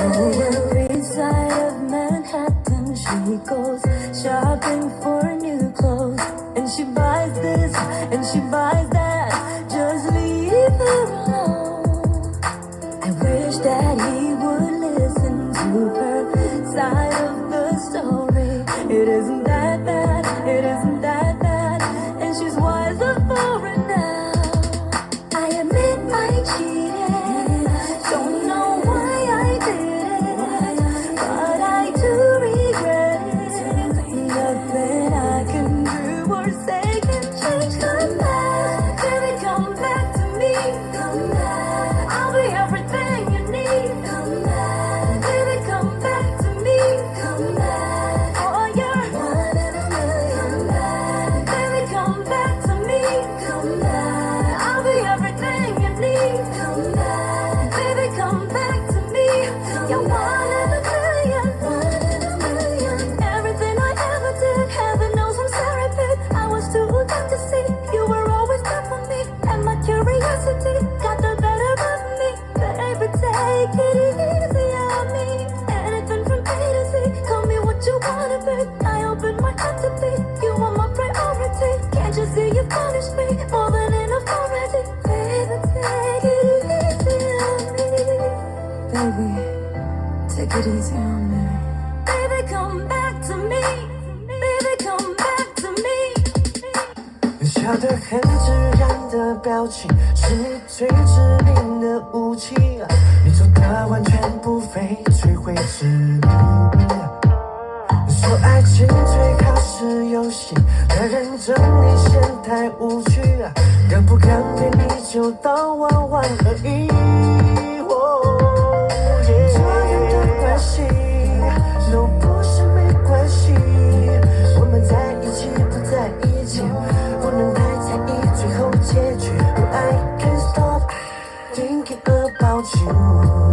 Every side of Manhattan, she goes shopping for new clothes. And she buys this and she buys that. Just leave her alone. I wish that he would listen to her side of the story. It isn't that bad, it isn't that bad. And she's wiser for it now. I admit I cheated. Don't know why I did it, but I do regret it. Nothing I can do or say can change the past. Baby, come back to me. Come back. I'll be everything you need. Come back. Baby, come back to me. Come back. Oh, you're one in a million. Come back. Baby, come back to me. Come back. I'll be everything you need. Come back. Baby, come back to me. You're one in a million. One in a million. Everything I ever did, heaven knows I'm sorry, babe. I was too young to see you were always there for me, and my curiosity got the better of me. Baby, take it easy on me. Anything from A to Z, call me what you wanna be. I open my heart to be. You are my priority. Can't you see you punish me more than enough already? Baby, take it easy on me. Baby, take it easy on me. Baby, come back to me. Baby, come back to me. 笑得很自然的表情，是你最致命的武器。你做的完全不费吹灰之力。说爱情最好是游戏，太认真你嫌太无趣。敢不敢对你就当玩玩而已。这样的关系都不是没关系，我们在一起不在一起，不能太在意最后结局。I can't stop thinking about you。